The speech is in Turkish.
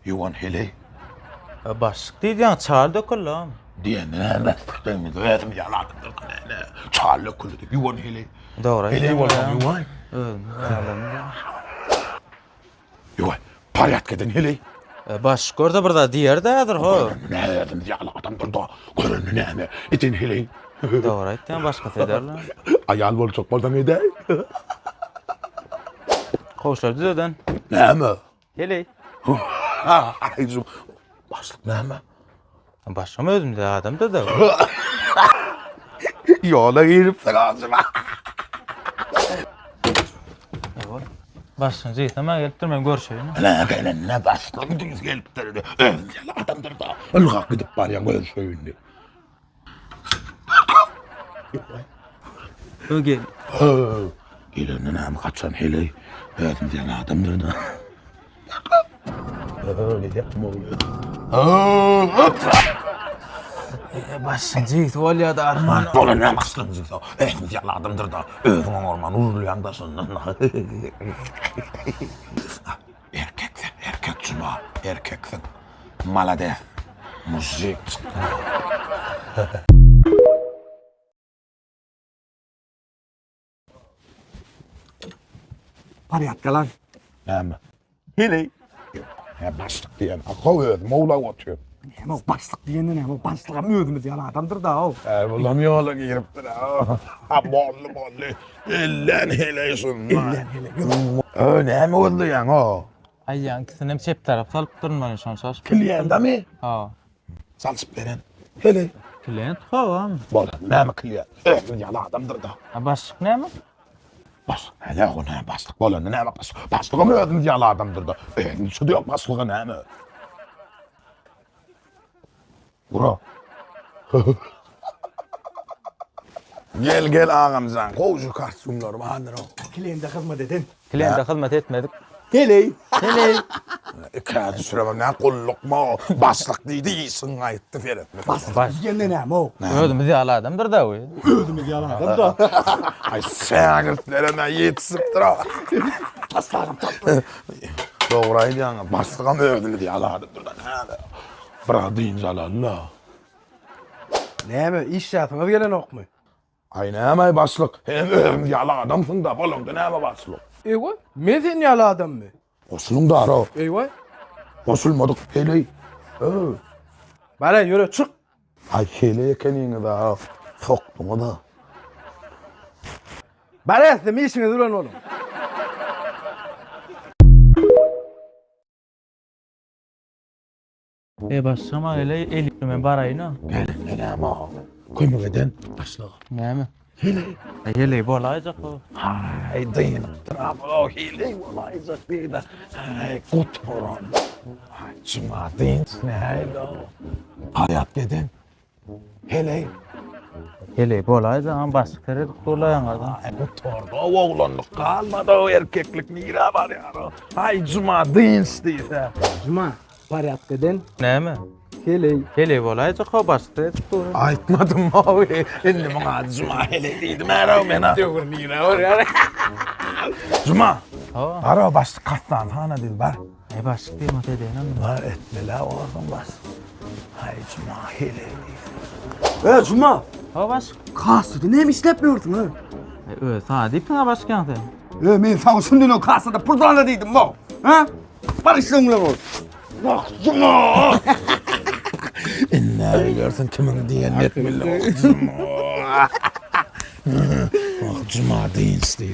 Yuvan hele. Başlık değil yani çağır dökül lan. Diyen ne mesleğimiz hayatım yaladım ne çarlı kulüdü yuvan hele. Doğru. Hele yuvan yuvan. Yuvan parayat kedin hele. Başlık orada burada diğer değildir ho. Ne hayatım yaladım burada görünü ne itin hele. Doğru yani başka federler. Ayal bol çok boldan ede. Koşlar düzeden. Ne mi? Hele. Ha ayzum. Başlık ne mi? Başka mı özüm de adam da da. Yola girip ağzıma. Başın zeytama gelip durmayayım görüşeyim. Ne başlık düz gelip derdi. Adamdır da. Ilgak gidip var ya böyle söyündü. Öge. İlanın hem kaçan hele. Hayatım diyen adamdır da. Öyle de mi oluyor? Başın zeyt ol ya da arman. Dolan ne başlığın zeyt o. Hayatım diyen adamdır da. Özün orman uzulayan da sonra. Erkeksin, erkek cuma. Erkeksin. Malades. Müzik. Parayat lan. Hem. Hele. Ya başlık diyen. Akıl Moğla atıyor. Hem o başlık diyenin hem o başlığa mı ödümüz ya adamdır da o. Vallahi yola giriptir ha. Ha bollu. Ellen hele sunma. Ellen hele. Öyle mi oldu yani o? Ay yankısını hem çep taraf salıp durma nişan şaş. Kliyenda mi? Ha. Salıp veren. Hele. Klient ha. Bola ne mi kliyent? Yalı adamdır da. Başlık ne mi? Bas. Hele o ne baslık bola ne mi baslık? Baslığı mı ödün yalı adamdır da. Şu diyor baslığı ne mi? Bura. Gel ağamızdan. Koğuşu karşımlar vardır o. Kileyinde kızma dedin. Kliyente hizmet etmedik. Hele. Hele. Kâdı süreme ne kulluk mu o? Baslık değildi iyisin ayıttı fere. Başlık diyenin hem o. Ödümüz yalı adamdır da o. Ödümüz ya adam da. Ay sağırtlarına yetişiptir o. Taslarım tatlı. Doğraydı yani. Baslığa mı övdünü diye aladım durdan. Bırak deyince Allah. Ne mi? İş yapına gelen ok mu? Ay ne mi baslık? Hem övdüm diye ala adamsın da balım da ne mi baslık? Eyvah. Ben senin yalı adam mı? Kosulun da ara. Eyvah. Kosulmadık hele. Bana yürü çık. Ay hele kendini da. Soktum o da. Bana ettim işine duran oğlum. Başlama öyle elim barayına. Gelin ne mi o? Kuyma giden baslık. Ne mi? Hele. Hele bolayacak o. Ay dayanıptır abi o hele. Olayacak değil de. Ay kuturan. Ay cuma deyin ne hele o. Hayat giden. Hele. Hele bolayacak ama başlık teredik dolayan adam. Ay bu torda o oğlanlık kalmadı o erkeklik nira var ya. Ay cuma deyin isteyse. Cuma. Parayat dedin. Ne mi? Hele. Hele bolayacak o başlık teredik dolayan. Aytmadım mı o? Şimdi bana cuma hele değildi. Merhaba bana. Diyor nira var ya. Cuma. Ha. Ara başlık katlan sana değil var. Başlık değil mi dediğin ama. Var etmela oradan bas. Ay cuma hele değil. Cuma. Ha başlık. Kasıdı neymiş işletmiyorsun ha? Evet sana deyip sana başlık yandı. Ben sana şimdi o kasada pırdanla değildim bu. Ha? Barıştın mı bu? Bak cuma. Ne görsün kimin diyen etmeli o cuma. Bak cuma deyin Steve.